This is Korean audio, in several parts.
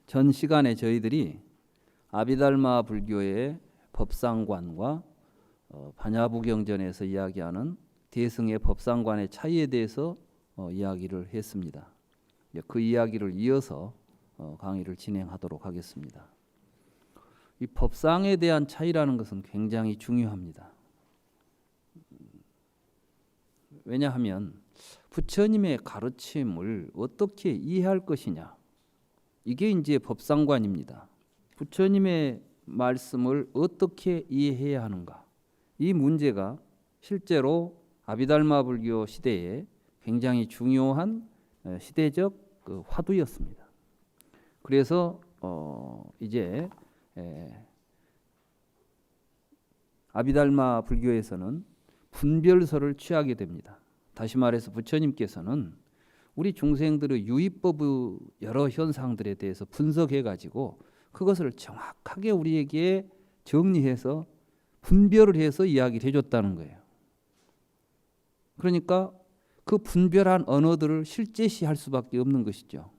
전 시간에 저희들이 아비달마 불교의 법상관과 반야부경전에서 이야기하는 대승의 법상관의 차이에 대해서 이야기를 했습니다. 그 이야기를 이어서 강의를 진행하도록 하겠습니다. 이 법상에 대한 차이라는 것은 굉장히 중요합니다. 왜냐하면 부처님의 가르침을 어떻게 이해할 것이냐, 이게 이제 법상관입니다. 부처님의 말씀을 어떻게 이해해야 하는가, 이 문제가 실제로 아비달마 불교 시대에 굉장히 중요한 시대적 화두였습니다. 그래서 이제 아비달마 불교에서는 분별서를 취하게 됩니다. 다시 말해서 부처님께서는 우리 중생들의 유의법의 여러 현상들에 대해서 분석해 가지고 그것을 정확하게 우리에게 정리해서 분별을 해서 이야기를 해줬다는 거예요. 그러니까 그 분별한 언어들을 실제시할 수밖에 없는 것이죠.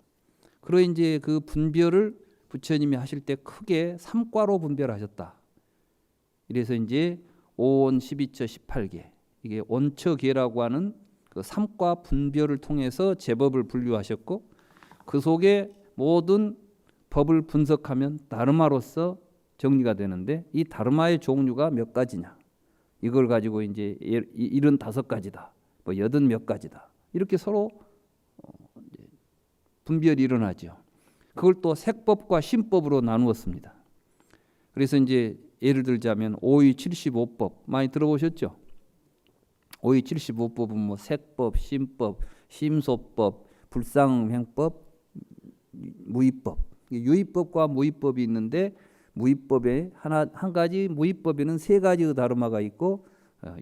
그러 이제 그 분별을 부처님이 하실 때 크게 3과로 분별하셨다. 이래서 이제 오온 12처 18계, 이게 온처계라고 하는 그 3과 분별을 통해서 제법을 분류하셨고, 그 속에 모든 법을 분석하면 다르마로서 정리가 되는데, 이 다르마의 종류가 몇 가지냐, 이걸 가지고 이제 75가지다, 뭐 80몇 가지다, 이렇게 서로 분별이 일어나죠. 그걸 또 색법과 신법으로 나누었습니다. 그래서 이제 예를 들자면 오의 75법 많이 들어보셨죠? 오의 75법은 뭐 색법, 신법, 심소법, 불상행법, 무의법. 유의법과 무의법이 있는데, 무의법에 한 가지 무의법에는 3가지의 다르마가 있고,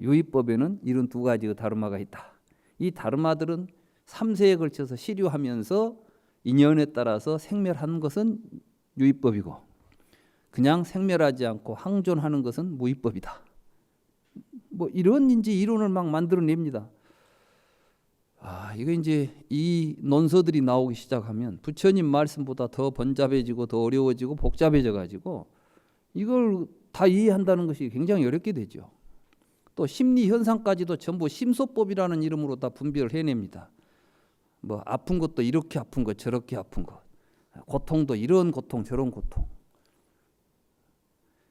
유의법에는 72가지의 다르마가 있다. 이 다르마들은 3세에 걸쳐서 시류하면서 인연에 따라서 생멸하는 것은 유의법이고, 그냥 생멸하지 않고 항존하는 것은 무의법이다. 뭐 이런 이제 이론을 막 만들어냅니다. 이거 이제 이 논서들이 나오기 시작하면 부처님 말씀보다 더 번잡해지고 더 어려워지고 복잡해져 가지고 이걸 다 이해한다는 것이 굉장히 어렵게 되죠. 또 심리 현상까지도 전부 심소법이라는 이름으로 다 분별을 해냅니다. 뭐 아픈 것도 이렇게 아픈 것, 저렇게 아픈 것, 고통도 이런 고통, 저런 고통.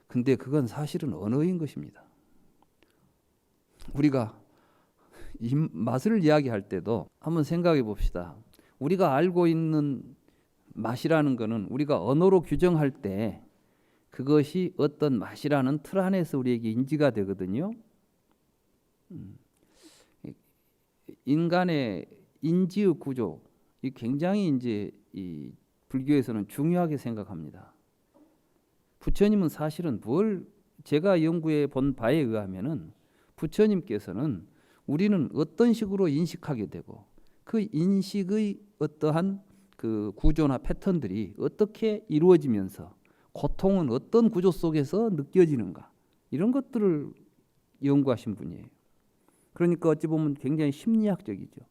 근데 그건 사실은 언어인 것입니다. 우리가 이 맛을 이야기할 때도 한번 생각해 봅시다. 우리가 알고 있는 맛이라는 것은 우리가 언어로 규정할 때 그것이 어떤 맛이라는 틀 안에서 우리에게 인지가 되거든요. 인간의 인지의 구조, 이 굉장히 이제 이 불교에서는 중요하게 생각합니다. 부처님은 사실은 제가 연구해 본 바에 의하면은 부처님께서는 우리는 어떤 식으로 인식하게 되고 그 인식의 어떠한 그 구조나 패턴들이 어떻게 이루어지면서 고통은 어떤 구조 속에서 느껴지는가, 이런 것들을 연구하신 분이에요. 그러니까 어찌 보면 굉장히 심리학적이죠.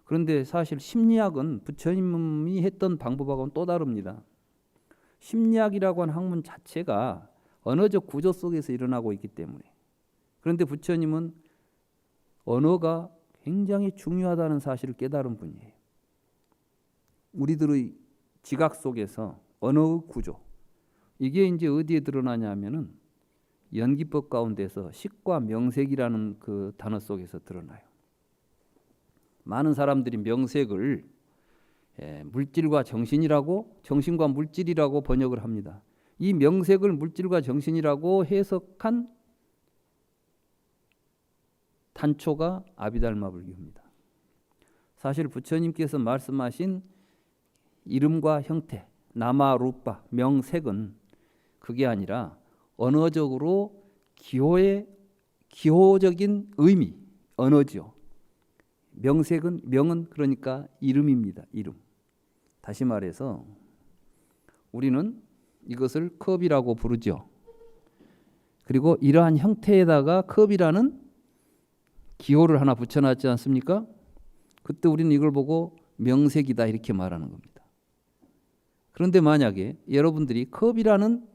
그런데 사실 심리학은 부처님이 했던 방법하고는 또 다릅니다. 심리학이라고 하는 학문 자체가 언어적 구조 속에서 일어나고 있기 때문에. 그런데 부처님은 언어가 굉장히 중요하다는 사실을 깨달은 분이에요. 우리들의 지각 속에서 언어의 구조, 이게 이제 어디에 드러나냐 하면은 연기법 가운데서 식과 명색이라는 그 단어 속에서 드러나요. 많은 사람들이 명색을 물질과 정신이라고, 정신과 물질이라고 번역을 합니다. 이 명색을 물질과 정신이라고 해석한 단초가 아비달마 불교입니다. 사실 부처님께서 말씀하신 이름과 형태, 나마, 루파, 명색은 그게 아니라 언어적으로 기호적인 의미, 언어죠. 명은 그러니까 이름입니다. 이름. 다시 말해서 우리는 이것을 컵이라고 부르죠. 그리고 이러한 형태에다가 컵이라는 기호를 하나 붙여놨지 않습니까? 그때 우리는 이걸 보고 명색이다 이렇게 말하는 겁니다. 그런데 만약에 여러분들이 컵이라는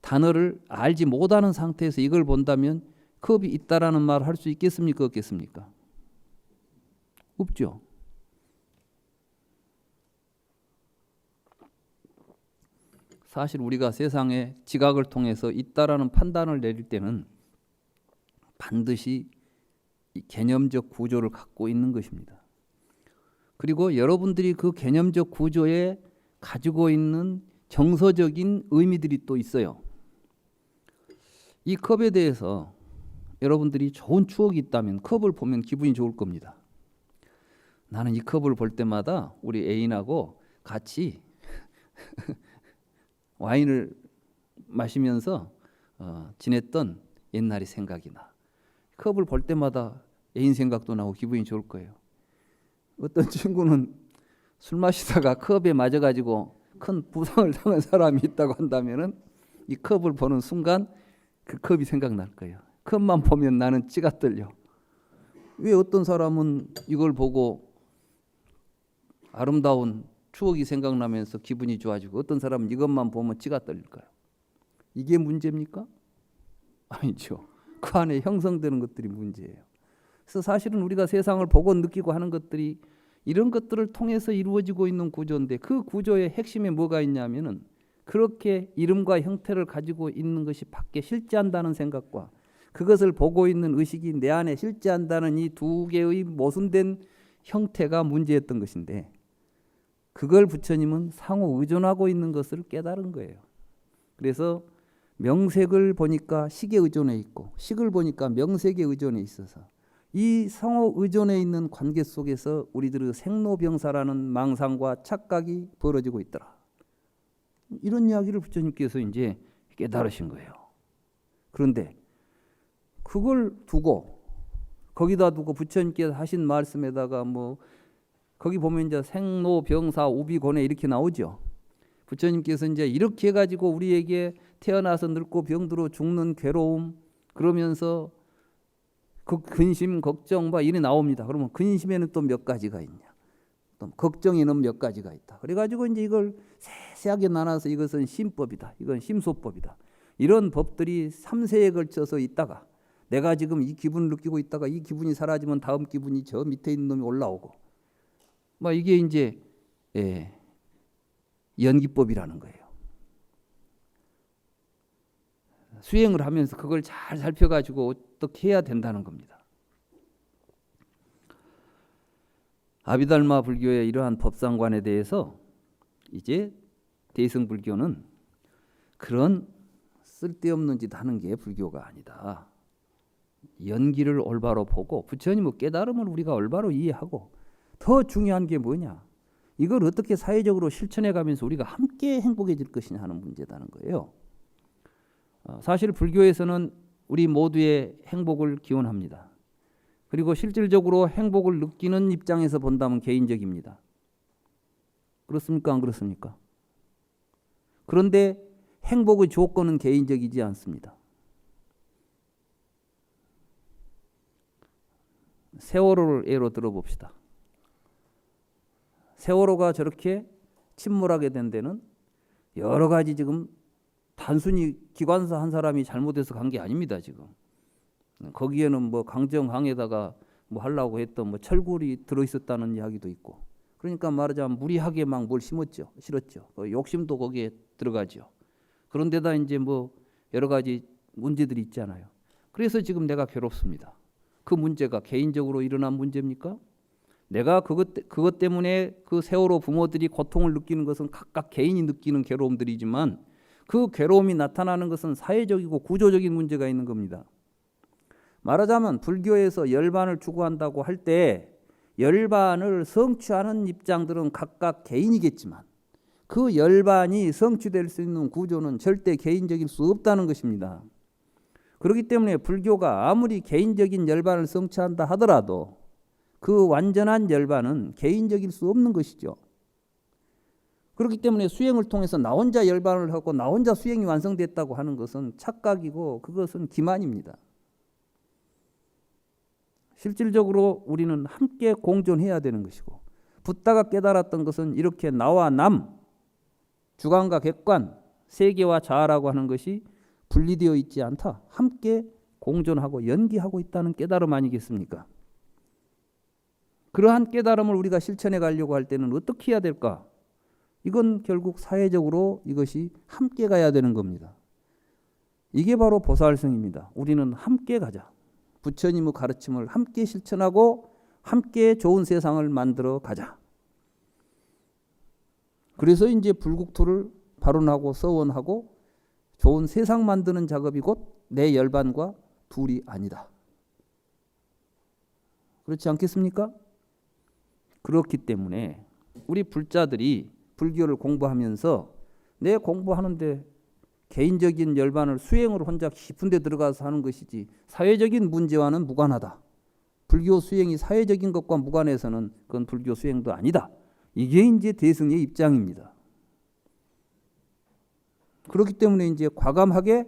단어를 알지 못하는 상태에서 이걸 본다면 컵이 있다라는 말을 할 수 있겠습니까? 없겠습니까? 없죠. 사실 우리가 세상에 지각을 통해서 있다라는 판단을 내릴 때는 반드시 이 개념적 구조를 갖고 있는 것입니다. 그리고 여러분들이 그 개념적 구조에 가지고 있는 정서적인 의미들이 또 있어요. 이 컵에 대해서 여러분들이 좋은 추억이 있다면 컵을 보면 기분이 좋을 겁니다. 나는 이 컵을 볼 때마다 우리 애인하고 같이 와인을 마시면서 지냈던 옛날이 생각이 나. 컵을 볼 때마다 애인 생각도 나고 기분이 좋을 거예요. 어떤 친구는 술 마시다가 컵에 맞아가지고 큰 부상을 당한 사람이 있다고 한다면은 이 컵을 보는 순간 그 컵이 생각날 거예요. 컵만 보면 나는 찌가 떨려. 왜 어떤 사람은 이걸 보고 아름다운 추억이 생각나면서 기분이 좋아지고 어떤 사람은 이것만 보면 찌가 떨릴까요? 이게 문제입니까? 아니죠. 그 안에 형성되는 것들이 문제예요. 그래서 사실은 우리가 세상을 보고 느끼고 하는 것들이 이런 것들을 통해서 이루어지고 있는 구조인데 그 구조의 핵심에 뭐가 있냐면은 그렇게 이름과 형태를 가지고 있는 것이 밖에 실제한다는 생각과 그것을 보고 있는 의식이 내 안에 실제한다는 이 두 개의 모순된 형태가 문제였던 것인데 그걸 부처님은 상호 의존하고 있는 것을 깨달은 거예요. 그래서 명색을 보니까 식에 의존해 있고 식을 보니까 명색에 의존해 있어서 이 상호 의존해 있는 관계 속에서 우리들의 생로병사라는 망상과 착각이 벌어지고 있더라. 이런 이야기를 부처님께서 이제 깨달으신 거예요. 그런데 그걸 두고 거기다 두고 부처님께서 하신 말씀에다가 뭐 거기 보면 이제 생로병사 오비고뇌 이렇게 나오죠. 부처님께서 이제 이렇게 해가지고 우리에게 태어나서 늙고 병들어 죽는 괴로움 그러면서 그 근심 걱정 막 이래 나옵니다. 그러면 근심에는 또 몇 가지가 있냐? 또 걱정에는 몇 가지가 있다. 그래가지고 이제 이걸 세세하게 나눠서 이것은 심법이다. 이건 심소법이다. 이런 법들이 3세에 걸쳐서 있다가 내가 지금 이 기분을 느끼고 있다가 이 기분이 사라지면 다음 기분이 저 밑에 있는 놈이 올라오고 막 이게 이제 연기법이라는 거예요. 수행을 하면서 그걸 잘 살펴가지고 어떻게 해야 된다는 겁니다. 아비달마 불교의 이러한 법상관에 대해서 이제 대승불교는 그런 쓸데없는 짓 하는 게 불교가 아니다. 연기를 올바로 보고 부처님의 깨달음을 우리가 올바로 이해하고 더 중요한 게 뭐냐? 이걸 어떻게 사회적으로 실천해 가면서 우리가 함께 행복해질 것이냐 하는 문제라는 거예요. 사실 불교에서는 우리 모두의 행복을 기원합니다. 그리고 실질적으로 행복을 느끼는 입장에서 본다면 개인적입니다. 그렇습니까? 안 그렇습니까? 그런데 행복의 조건은 개인적이지 않습니다. 세월호를 예로 들어봅시다. 세월호가 저렇게 침몰하게 된 데는 여러 가지 지금 단순히 기관사 한 사람이 잘못해서 간 게 아닙니다. 지금 거기에는 뭐 강정항에다가 뭐 하려고 했던 뭐 철골이 들어있었다는 이야기도 있고 그러니까 말하자면 무리하게 막 뭘 실었죠. 욕심도 거기에 들어가죠. 그런데다 이제 뭐 여러 가지 문제들이 있잖아요. 그래서 지금 내가 괴롭습니다. 그 문제가 개인적으로 일어난 문제입니까? 내가 그것 때문에 그 세월호 부모들이 고통을 느끼는 것은 각각 개인이 느끼는 괴로움들이지만 그 괴로움이 나타나는 것은 사회적이고 구조적인 문제가 있는 겁니다. 말하자면 불교에서 열반을 추구한다고 할 때 열반을 성취하는 입장들은 각각 개인이겠지만 그 열반이 성취될 수 있는 구조는 절대 개인적일 수 없다는 것입니다. 그렇기 때문에 불교가 아무리 개인적인 열반을 성취한다 하더라도 그 완전한 열반은 개인적일 수 없는 것이죠. 그렇기 때문에 수행을 통해서 나 혼자 열반을 하고 나 혼자 수행이 완성됐다고 하는 것은 착각이고 그것은 기만입니다. 실질적으로 우리는 함께 공존해야 되는 것이고 붓다가 깨달았던 것은 이렇게 나와 남 주관과 객관, 세계와 자아라고 하는 것이 분리되어 있지 않다. 함께 공존하고 연기하고 있다는 깨달음 아니겠습니까? 그러한 깨달음을 우리가 실천해 가려고 할 때는 어떻게 해야 될까? 이건 결국 사회적으로 이것이 함께 가야 되는 겁니다. 이게 바로 보살성입니다. 우리는 함께 가자. 부처님의 가르침을 함께 실천하고 함께 좋은 세상을 만들어 가자. 그래서 이제 불국토를 발언하고 서원하고 좋은 세상 만드는 작업이 곧 내 열반과 둘이 아니다. 그렇지 않겠습니까? 그렇기 때문에 우리 불자들이 불교를 공부하면서 내 공부하는데 개인적인 열반을 수행으로 혼자 깊은 데 들어가서 하는 것이지 사회적인 문제와는 무관하다. 불교 수행이 사회적인 것과 무관해서는 그건 불교 수행도 아니다. 이게 이제 대승의 입장입니다. 그렇기 때문에 이제 과감하게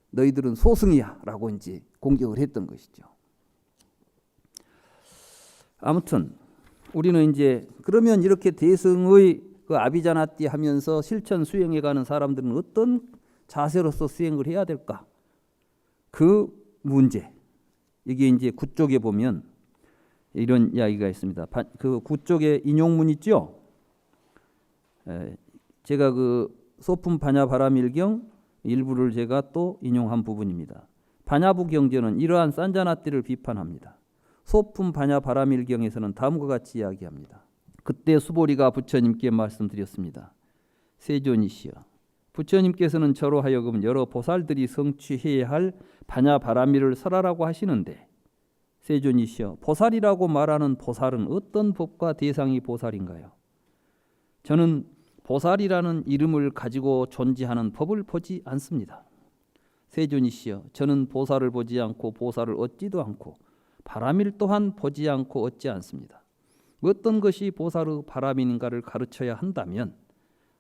너희들은 소승이야 라고 이제 공격을 했던 것이죠. 아무튼 우리는 이제 그러면 이렇게 대승의 그 아비자나띠 하면서 실천 수행해 가는 사람들은 어떤 자세로서 수행을 해야 될까? 그 문제. 이게 이제 구 쪽에 보면 이런 이야기가 있습니다. 그 구 쪽에 인용문 있죠? 제가 그 소품 반야 바라밀경 일부를 제가 또 인용한 부분입니다. 반야부 경전은 이러한 산자나띠를 비판합니다. 소품 반야 바라밀경에서는 다음과 같이 이야기합니다. 그때 수보리가 부처님께 말씀드렸습니다. 세존이시여, 부처님께서는 저로 하여금 여러 보살들이 성취해야 할 반야 바라밀을 설하라고 하시는데, 세존이시여, 보살이라고 말하는 보살은 어떤 법과 대상이 보살인가요? 저는 보살이라는 이름을 가지고 존재하는 법을 보지 않습니다. 세존이시여, 저는 보살을 보지 않고 보살을 얻지도 않고 바라밀 또한 보지 않고 얻지 않습니다. 어떤 것이 보살의 바라밀인가를 가르쳐야 한다면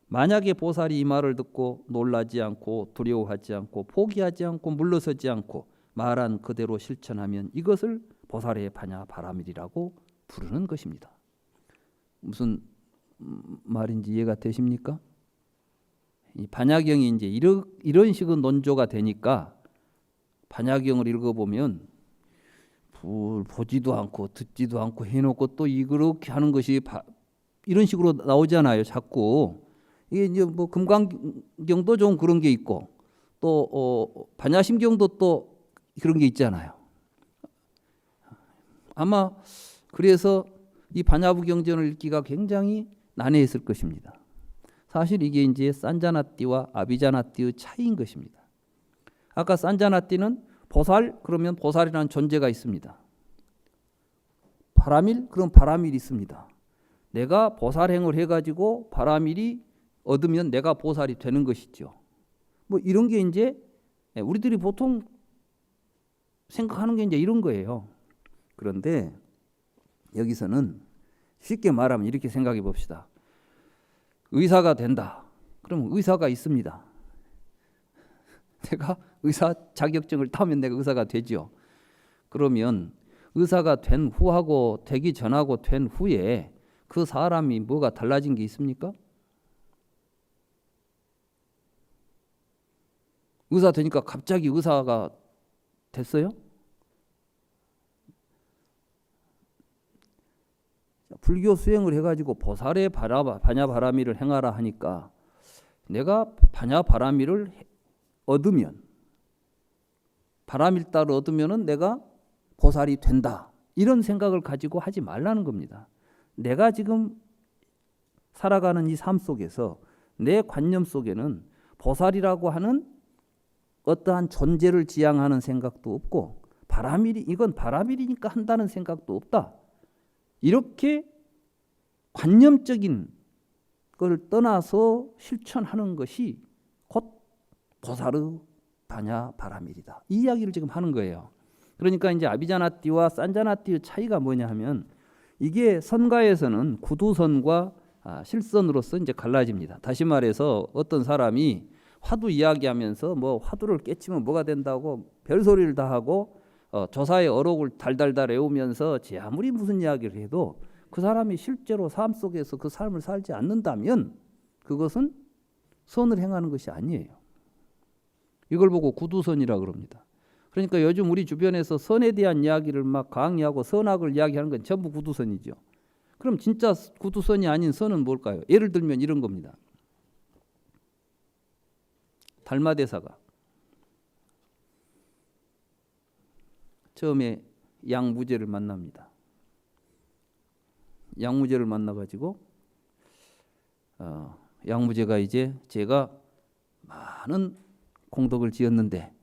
만약에 보살이 이 말을 듣고 놀라지 않고 두려워하지 않고 포기하지 않고 물러서지 않고 말한 그대로 실천하면 이것을 보살의 반야 바라밀이라고 부르는 것입니다. 무슨 말인지 이해가 되십니까? 이 반야경이 이제 이런 식의 논조가 되니까 반야경을 읽어보면 보지도 않고 듣지도 않고 해놓고 또 이렇게 하는 것이 이런 식으로 나오잖아요. 자꾸 이게 이제 뭐 금강경도 좀 그런 게 있고 또 반야심경도 또 그런 게 있잖아요. 아마 그래서 이 반야부 경전을 읽기가 굉장히 난해했을 것입니다. 사실 이게 이제 산자나띠와 아비자나띠의 차이인 것입니다. 아까 산자나띠는 보살, 그러면 보살이라는 존재가 있습니다. 바라밀, 그럼 바라밀이 있습니다. 내가 보살행을 해가지고 바라밀이 얻으면 내가 보살이 되는 것이죠. 뭐 이런 게 이제 우리들이 보통 생각하는 게 이제 이런 거예요. 그런데 여기서는 쉽게 말하면 이렇게 생각해 봅시다. 의사가 된다. 그러면 의사가 있습니다. 내가 의사 자격증을 따면 내가 의사가 되죠. 그러면 의사가 된 후하고 되기 전하고 된 후에 그 사람이 뭐가 달라진 게 있습니까? 의사 되니까 갑자기 의사가 됐어요? 불교 수행을 해가지고 보살의 반야 바라밀을 행하라 하니까 내가 반야 바라밀을 얻으면 바라밀다를 얻으면은 내가 보살이 된다. 이런 생각을 가지고 하지 말라는 겁니다. 내가 지금 살아가는 이 삶 속에서 내 관념 속에는 보살이라고 하는 어떠한 존재를 지향하는 생각도 없고 이건 바라밀이니까 한다는 생각도 없다. 이렇게 관념적인 걸 떠나서 실천하는 것이 곧 보살의 반야 바라밀이다. 이 이야기를 지금 하는 거예요. 그러니까 이제 아비자나띠와 산자나띠의 차이가 뭐냐 하면 이게 선가에서는 구두선과 실선으로서 이제 갈라집니다. 다시 말해서 어떤 사람이 화두 이야기하면서 뭐 화두를 깨치면 뭐가 된다고 별소리를 다 하고 조사의 어록을 달달달 외우면서 제 아무리 무슨 이야기를 해도 그 사람이 실제로 삶 속에서 그 삶을 살지 않는다면 그것은 선을 행하는 것이 아니에요. 이걸 보고 구두선이라 그럽니다. 그러니까 요즘 우리 주변에서 선에 대한 이야기를 막 강의하고 선악을 이야기하는 건 전부 구두선이죠. 그럼 진짜 구두선이 아닌 선은 뭘까요? 예를 들면 이런 겁니다. 달마대사가 처음에 양무제를 만납니다. 양무제를 만나가지고 양무제가 이제 제가 많은 공덕을 지었는데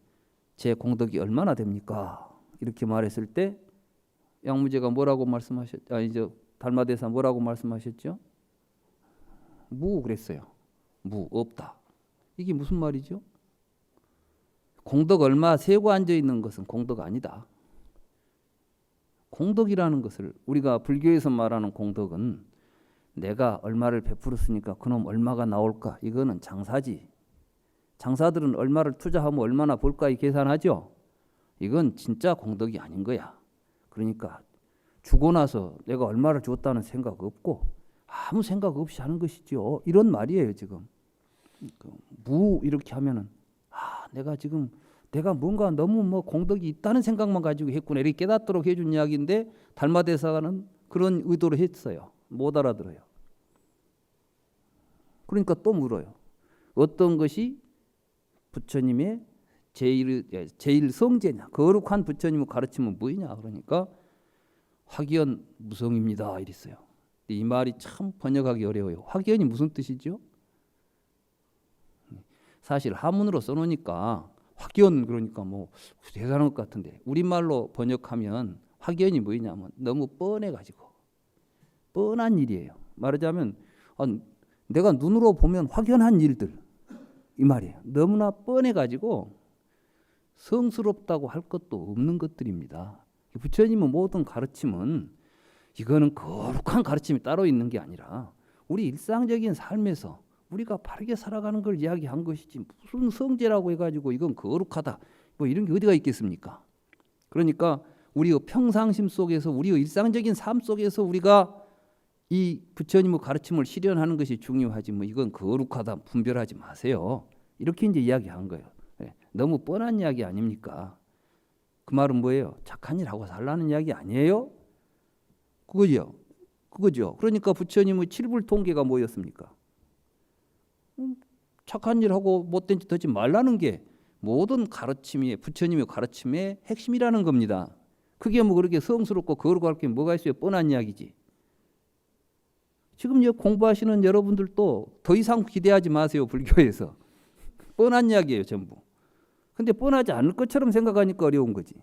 제 공덕이 얼마나 됩니까? 이렇게 말했을 때 양무제가 뭐라고 달마대사 뭐라고 말씀하셨죠? 무 그랬어요. 무 없다. 이게 무슨 말이죠? 공덕 얼마 세고 앉아 있는 것은 공덕 아니다. 공덕이라는 것을 우리가 불교에서 말하는 공덕은 내가 얼마를 베풀었으니까 그놈 얼마가 나올까? 이거는 장사지. 장사들은 얼마를 투자하면 얼마나 벌까 이 계산하죠. 이건 진짜 공덕이 아닌 거야. 그러니까 주고 나서 내가 얼마를 줬다는 생각 없고 아무 생각 없이 하는 것이죠. 이런 말이에요 지금. 무 이렇게 하면은 내가 뭔가 너무 뭐 공덕이 있다는 생각만 가지고 했구나 이렇게 깨닫도록 해준 이야기인데 달마대사는 그런 의도로 했어요. 못 알아들어요. 그러니까 또 물어요. 어떤 것이 부처님의 제일 성제냐? 거룩한 부처님의 가르침은 뭐이냐? 그러니까 확연 무성입니다. 이랬어요. 이 말이 참 번역하기 어려워요. 확연이 무슨 뜻이죠? 사실 한문으로 써놓으니까 확연 그러니까 뭐 대단한 것 같은데 우리말로 번역하면 확연이 뭐냐면 너무 뻔해가지고 뻔한 일이에요. 말하자면 내가 눈으로 보면 확연한 일들 이 말이에요. 너무나 뻔해가지고 성스럽다고 할 것도 없는 것들입니다. 부처님의 모든 가르침은 이거는 거룩한 가르침이 따로 있는 게 아니라 우리 일상적인 삶에서 우리가 바르게 살아가는 걸 이야기한 것이지 무슨 성제라고 해가지고 이건 거룩하다 뭐 이런 게 어디가 있겠습니까? 그러니까 우리의 평상심 속에서 우리의 일상적인 삶 속에서 우리가 이 부처님의 가르침을 실현하는 것이 중요하지 뭐 이건 거룩하다 분별하지 마세요. 이렇게 이제 이야기한 거예요. 너무 뻔한 이야기 아닙니까? 그 말은 뭐예요? 착한 일 하고 살라는 이야기 아니에요? 그거죠. 그러니까 부처님의 칠불통계가 뭐였습니까? 착한 일 하고 못된 짓 하지 말라는 게 모든 가르침이 부처님의 가르침의 핵심이라는 겁니다. 그게 뭐 그렇게 성스럽고 거룩할 게 뭐가 있어요? 뻔한 이야기지. 지금 공부하시는 여러분들도 더 이상 기대하지 마세요. 불교에서. 뻔한 이야기예요. 전부. 근데 뻔하지 않을 것처럼 생각하니까 어려운 거지.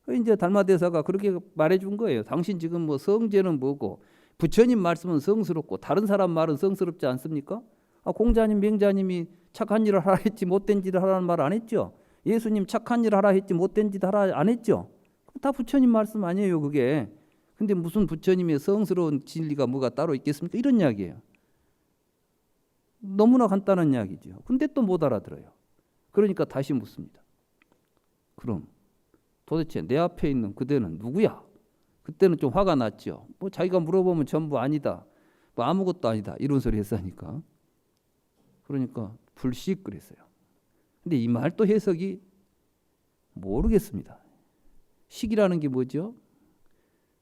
이제 달마대사가 그렇게 말해준 거예요. 당신 지금 뭐 성제는 뭐고 부처님 말씀은 성스럽고 다른 사람 말은 성스럽지 않습니까? 공자님, 맹자님이 착한 일을 하라 했지 못된 짓을 하라는 말 안 했죠. 예수님 착한 일을 하라 했지 못된 짓 하라 안 했죠. 다 부처님 말씀 아니에요 그게. 근데 무슨 부처님의 성스러운 진리가 뭐가 따로 있겠습니까? 이런 이야기예요. 너무나 간단한 이야기죠. 근데 또 못 알아들어요. 그러니까 다시 묻습니다. 그럼 도대체 내 앞에 있는 그대는 누구야? 그때는 좀 화가 났죠. 뭐 자기가 물어보면 전부 아니다. 뭐 아무것도 아니다. 이런 소리 했으니까. 그러니까 불식 그랬어요. 근데 이 말 또 해석이 모르겠습니다. 식이라는 게 뭐죠?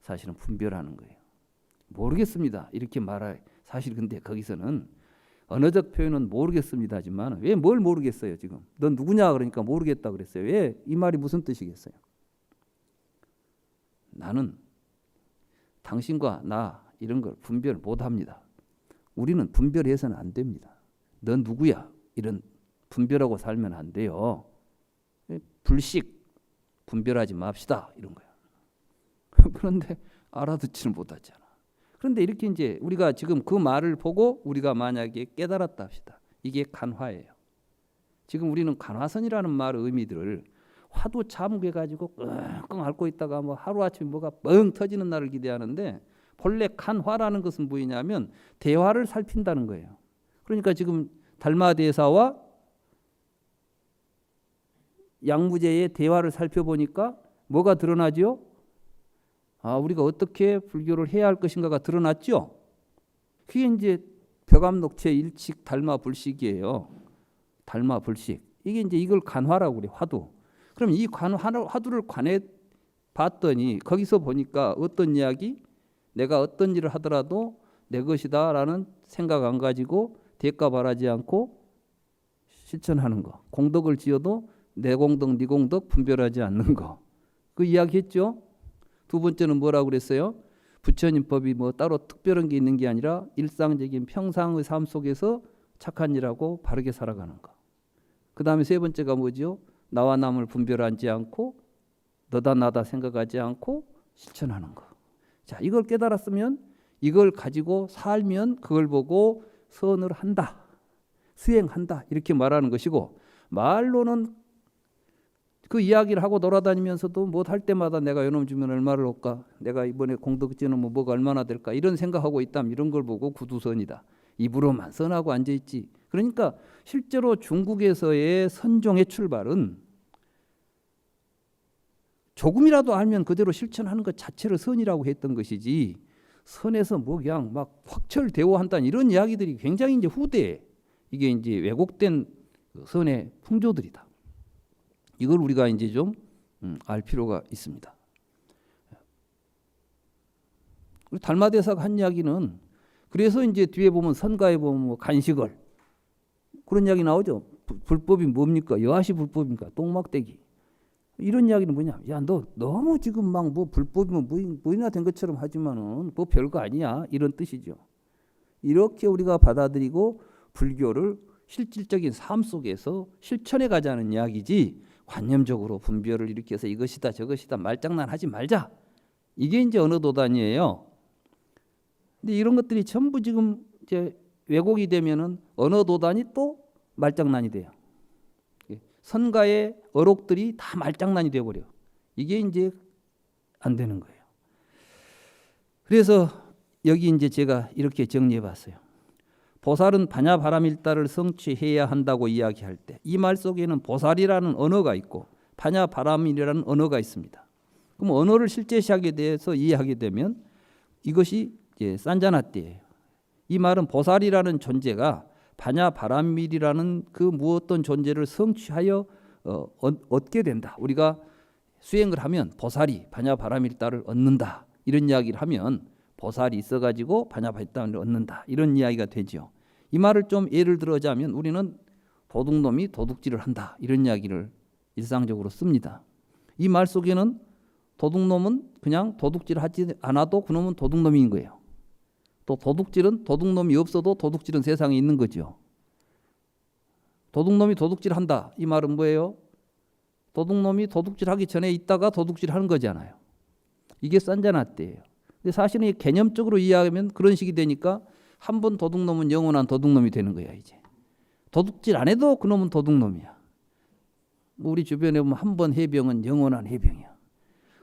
사실은 분별하는 거예요. 모르겠습니다. 이렇게 말할 사실 근데 거기서는 언어적 표현은 모르겠습니다 하지만 왜 뭘 모르겠어요 지금? 넌 누구냐 그러니까 모르겠다 그랬어요. 왜? 이 말이 무슨 뜻이겠어요? 나는 당신과 나 이런 걸 분별 못합니다. 우리는 분별해서는 안 됩니다. 넌 누구야? 이런 분별하고 살면 안 돼요. 불식 분별하지 맙시다 이런 거야. 그런데 알아듣지는 못하잖아. 그런데 이렇게 이제 우리가 지금 그 말을 보고 우리가 만약에 깨달았다 합시다. 이게 간화예요. 지금 우리는 간화선이라는 말의 의미들을 화두 참괴가지고 끙끙 앓고 있다가 뭐 하루아침에 뭐가 뻥 터지는 날을 기대하는데 본래 간화라는 것은 뭐냐면 대화를 살핀다는 거예요. 그러니까 지금 달마대사와 양무제의 대화를 살펴보니까 뭐가 드러나죠? 우리가 어떻게 불교를 해야 할 것인가가 드러났죠? 그게 이제 벽암록체 일칙 달마 불식이에요. 달마 불식. 이게 이제 이걸 간화라고 그래. 화두. 그럼 이 화두를 관해 봤더니 거기서 보니까 어떤 이야기? 내가 어떤 일을 하더라도 내 것이다라는 생각 안 가지고 대가 바라지 않고 실천하는 거. 공덕을 지어도 내 공덕, 네 공덕 분별하지 않는 거. 그 이야기했죠. 두 번째는 뭐라고 그랬어요? 부처님 법이 뭐 따로 특별한 게 있는 게 아니라 일상적인 평상의 삶 속에서 착한 일하고 바르게 살아가는 거. 그 다음에 세 번째가 뭐죠? 나와 남을 분별하지 않고 너다 나다 생각하지 않고 실천하는 거. 자, 이걸 깨달았으면 이걸 가지고 살면 그걸 보고 선을 한다. 수행한다. 이렇게 말하는 것이고, 말로는 그 이야기를 하고 돌아다니면서도 뭐 할 때마다 내가 요놈 주면 얼마를 얻까? 내가 이번에 공덕 지으면 뭐가 얼마나 될까? 이런 생각하고 있다면 이런 걸 보고 구두선이다. 입으로만 선하고 앉아있지. 그러니까 실제로 중국에서의 선종의 출발은 조금이라도 알면 그대로 실천하는 것 자체를 선이라고 했던 것이지, 선에서 뭐 그냥 막 확철대오한다는 이런 이야기들이 굉장히 이제 후대에 이게 이제 왜곡된 선의 풍조들이다. 이걸 우리가 이제 좀 알 필요가 있습니다. 달마대사가 한 이야기는, 그래서 이제 뒤에 보면 선가에 보면 뭐 간식을 그런 이야기 나오죠. 불법이 뭡니까? 여하시 불법입니까? 똥막대기. 이런 이야기는 뭐냐? 야, 너 너무 지금 막 뭐 불법이면 뭐이나 된 것처럼 하지만은 뭐 별거 아니야. 이런 뜻이죠. 이렇게 우리가 받아들이고 불교를 실질적인 삶 속에서 실천해 가자는 이야기지, 관념적으로 분별을 일으켜서 이것이다 저것이다 말장난하지 말자. 이게 이제 어느 도단이에요. 근데 이런 것들이 전부 지금 이제 왜곡이 되면은 어느 도단이 또 말장난이 돼요. 선가의 어록들이 다 말장난이 되어 버려. 이게 이제 안 되는 거예요. 그래서 여기 이제 제가 이렇게 정리해 봤어요. 보살은 반야바라밀다를 성취해야 한다고 이야기할 때 이 말 속에는 보살이라는 언어가 있고 반야바라밀이라는 언어가 있습니다. 그럼 언어를 실제시하게 돼서 이해하게 되면 이것이 이제 산자나띠예요. 이 말은 보살이라는 존재가 반야바라밀이라는 그 무엇던 존재를 성취하여 얻게 된다. 우리가 수행을 하면 보살이 반야바라밀다를 얻는다. 이런 이야기를 하면 보살이 있어가지고 반야바라밀다를 얻는다. 이런 이야기가 되죠. 이 말을 좀 예를 들어자면 우리는 도둑놈이 도둑질을 한다. 이런 이야기를 일상적으로 씁니다. 이 말 속에는 도둑놈은 그냥 도둑질을 하지 않아도 그놈은 도둑놈인 거예요. 또 도둑질은 도둑놈이 없어도 도둑질은 세상에 있는 거죠. 도둑놈이 도둑질한다. 이 말은 뭐예요? 도둑놈이 도둑질하기 전에 있다가 도둑질하는 거잖아요. 이게 산자나띠예요. 근데 사실은 개념적으로 이해하면 그런 식이 되니까 한 번 도둑놈은 영원한 도둑놈이 되는 거야. 이제 도둑질 안 해도 그놈은 도둑놈이야. 우리 주변에 보면 한 번 해병은 영원한 해병이야.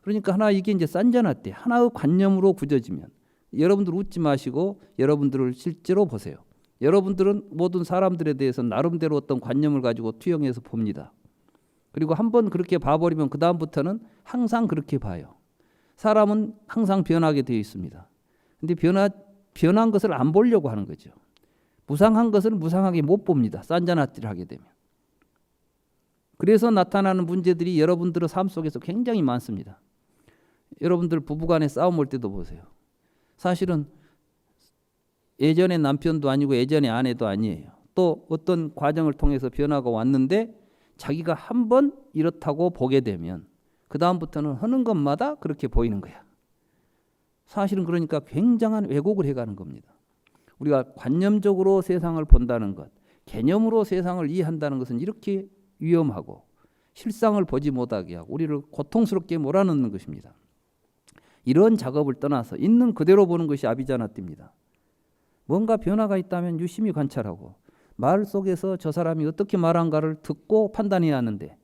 그러니까 하나 이게 이제 산자나띠 하나의 관념으로 굳어지면, 여러분들 웃지 마시고 여러분들을 실제로 보세요. 여러분들은 모든 사람들에 대해서 나름대로 어떤 관념을 가지고 투영해서 봅니다. 그리고 한번 그렇게 봐버리면 그 다음부터는 항상 그렇게 봐요. 사람은 항상 변하게 되어 있습니다. 근데 변한 것을 안 보려고 하는 거죠. 무상한 것을 무상하게 못 봅니다. 산자나띠를 하게 되면. 그래서 나타나는 문제들이 여러분들의 삶 속에서 굉장히 많습니다. 여러분들 부부간에 싸움 올 때도 보세요. 사실은 예전에 남편도 아니고 예전에 아내도 아니에요. 또 어떤 과정을 통해서 변화가 왔는데 자기가 한번 이렇다고 보게 되면 그 다음부터는 하는 것마다 그렇게 보이는 거야. 사실은 그러니까 굉장한 왜곡을 해가는 겁니다. 우리가 관념적으로 세상을 본다는 것, 개념으로 세상을 이해한다는 것은 이렇게 위험하고 실상을 보지 못하게 하고 우리를 고통스럽게 몰아넣는 것입니다. 이런 작업을 떠나서 있는 그대로 보는 것이 아비자나띠입니다. 뭔가 변화가 있다면 유심히 관찰하고 말 속에서 저 사람이 어떻게 말한가를 듣고 판단해야 하는데,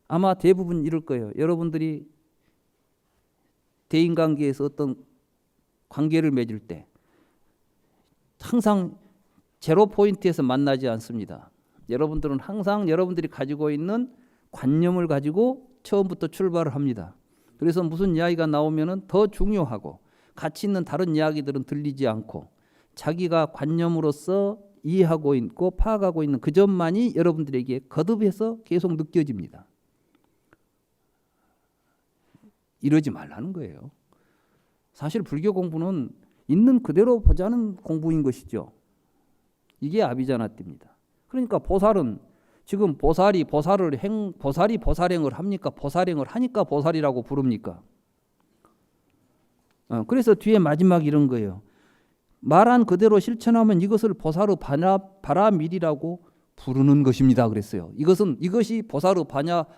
아마 대부분 이럴 거예요. 여러분들이 대인관계에서 어떤 관계를 맺을 때 항상 제로 포인트에서 만나지 않습니다. 여러분들은 항상 여러분들이 가지고 있는 관념을 가지고 처음부터 출발을 합니다. 그래서 무슨 이야기가 나오면은 더 중요하고 가치 있는 다른 이야기들은 들리지 않고 자기가 관념으로서 이해하고 있고 파악하고 있는 그 점만이 여러분들에게 거듭해서 계속 느껴집니다. 이러지 말라는 거예요. 사실 불교 공부는 있는 그대로 보자는 공부인 것이죠. 이게 아비자나띠입니다. 그러니까 보살은 지금 보살이 보살행을 합니까? 보살행을 하니까 보살이라고 부릅니까? 그래서 뒤에 마지막 이런 거예요. 말한 그대로 실천하면 이것을 보살의 바라밀이라고 부르는 것입니다. 그랬어요. 이것이 보살의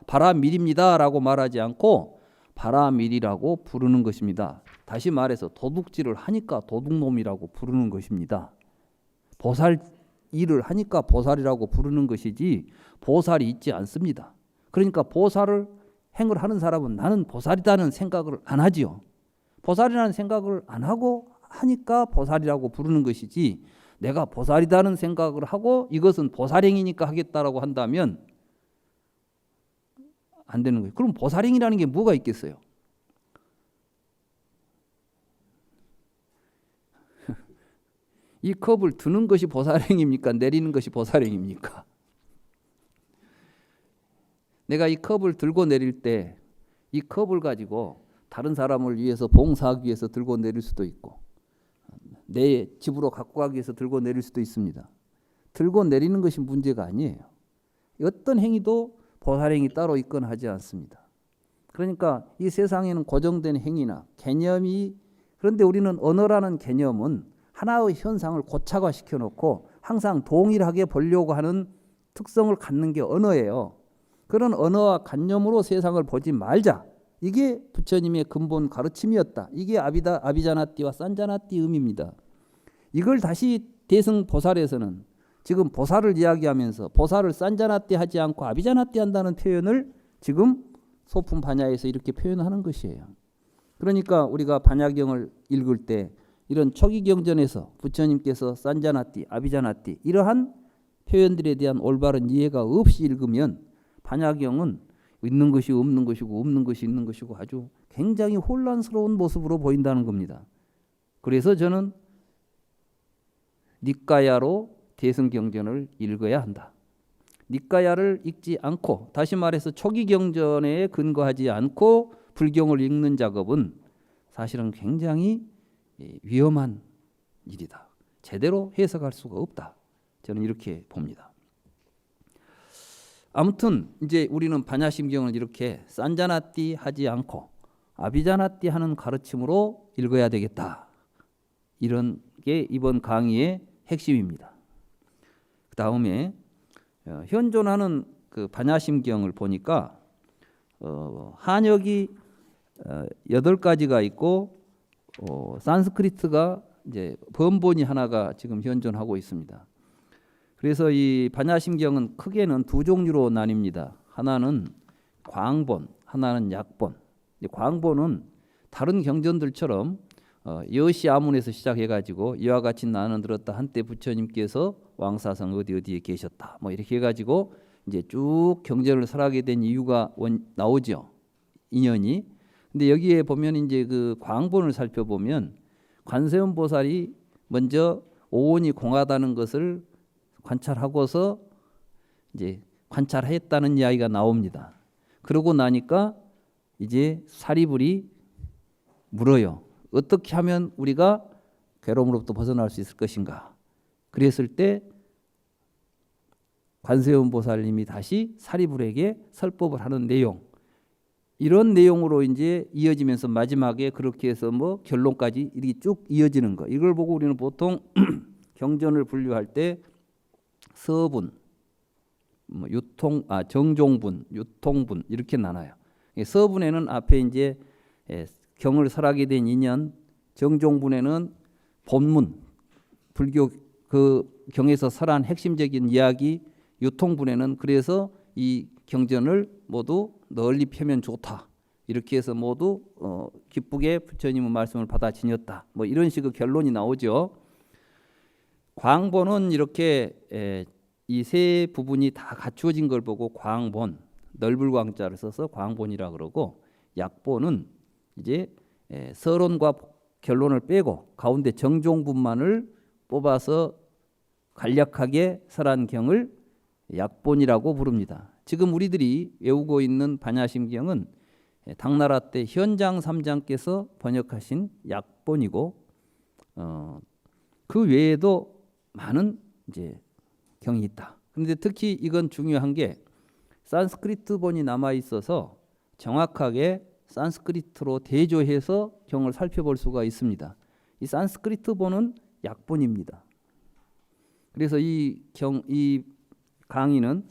바라밀입니다라고 말하지 않고 바라밀이라고 부르는 것입니다. 다시 말해서 도둑질을 하니까 도둑놈이라고 부르는 것입니다. 보살 일을 하니까 보살이라고 부르는 것이지 보살이 있지 않습니다. 그러니까 보살을 행을 하는 사람은 나는 보살이라는 생각을 안 하지요. 보살이라는 생각을 안 하고 하니까 보살이라고 부르는 것이지 내가 보살이라는 생각을 하고 이것은 보살행이니까 하겠다라고 한다면 안 되는 거예요. 그럼 보살행이라는 게 뭐가 있겠어요? 이 컵을 드는 것이 보살행입니까? 내리는 것이 보살행입니까? 내가 이 컵을 들고 내릴 때 이 컵을 가지고 다른 사람을 위해서 봉사하기 위해서 들고 내릴 수도 있고 내 집으로 갖고 가기 위해서 들고 내릴 수도 있습니다. 들고 내리는 것이 문제가 아니에요. 어떤 행위도 보살행이 따로 있거나 하지 않습니다. 그러니까 이 세상에는 고정된 행위나 개념이 그런데 우리는 언어라는 개념은 하나의 현상을 고착화시켜 놓고 항상 동일하게 보려고 하는 특성을 갖는 게 언어예요. 그런 언어와 관념으로 세상을 보지 말자. 이게 부처님의 근본 가르침이었다. 이게 아비자나띠와 산자나띠 의미입니다. 이걸 다시 대승보살에서는 지금 보살을 이야기하면서 보살을 산자나띠 하지 않고 아비자나띠 한다는 표현을 지금 소품 반야에서 이렇게 표현하는 것이에요. 그러니까 우리가 반야경을 읽을 때 이런 초기 경전에서 부처님께서 산자나띠, 아비자나띠 이러한 표현들에 대한 올바른 이해가 없이 읽으면 반야경은 있는 것이 없는 것이고 없는 것이 있는 것이고 아주 굉장히 혼란스러운 모습으로 보인다는 겁니다. 그래서 저는 니까야로 대승경전을 읽어야 한다. 니까야를 읽지 않고 다시 말해서 초기 경전에 근거하지 않고 불경을 읽는 작업은 사실은 굉장히 위험한 일이다. 제대로 해석할 수가 없다. 저는 이렇게 봅니다. 아무튼 이제 우리는 반야심경을 이렇게 산자나띠 하지 않고 아비자나띠 하는 가르침으로 읽어야 되겠다. 이런 게 이번 강의의 핵심입니다. 그 다음에 현존하는 그 반야심경을 보니까 한역이 8가지가 있고 산스크리트가 이제 번본이 하나가 지금 현존하고 있습니다. 그래서 이 반야심경은 크게는 두 종류로 나뉩니다. 하나는 광본, 하나는 약본. 광본은 다른 경전들처럼 여시 아문에서 시작해가지고 이와 같이 나는 들었다 한때 부처님께서 왕사성 어디에 계셨다. 뭐 이렇게 해가지고 이제 쭉 경전을 설하게 된 이유가 나오죠. 인연이. 근데 여기에 보면 이제 그 광본을 살펴보면 관세음 보살이 먼저 오온이 공하다는 것을 관찰하고서 이제 관찰했다는 이야기가 나옵니다. 그러고 나니까 이제 사리불이 물어요. 어떻게 하면 우리가 괴로움으로부터 벗어날 수 있을 것인가? 그랬을 때 관세음 보살님이 다시 사리불에게 설법을 하는 내용, 이런 내용으로 이제 이어지면서 마지막에 그렇게 해서 뭐 결론까지 이렇게 쭉 이어지는 거. 이걸 보고 우리는 보통 경전을 분류할 때 서분, 정종분, 유통분 이렇게 나눠요. 서분에는 앞에 이제 경을 설하게 된 인연, 정종분에는 본문, 불교 그 경에서 설한 핵심적인 이야기, 유통분에는 그래서 이 경전을 모두 널리 펴면 좋다. 이렇게 해서 모두 기쁘게 부처님의 말씀을 받아 지녔다. 뭐 이런 식의 결론이 나오죠. 광본은 이렇게 이 세 부분이 다 갖추어진 걸 보고 광본, 넓을 광자를 써서 광본이라 그러고, 약본은 이제 서론과 결론을 빼고 가운데 정종분만을 뽑아서 간략하게 설한경을 약본이라고 부릅니다. 지금 우리들이 외우고 있는 반야심경은 당나라 때 현장 3장께서 번역하신 약본이고 그 외에도 많은 이제 경이 있다. 그런데 특히 이건 중요한 게 산스크리트본이 남아 있어서 정확하게 산스크리트로 대조해서 경을 살펴볼 수가 있습니다. 이 산스크리트본은 약본입니다. 그래서 이 강의는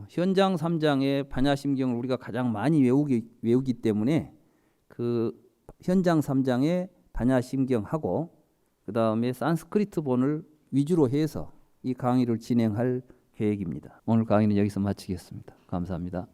현장 3장의 반야심경을 우리가 가장 많이 외우기 때문에 그 현장 3장의 반야심경하고 그 다음에 산스크리트본을 위주로 해서 이 강의를 진행할 계획입니다. 오늘 강의는 여기서 마치겠습니다. 감사합니다.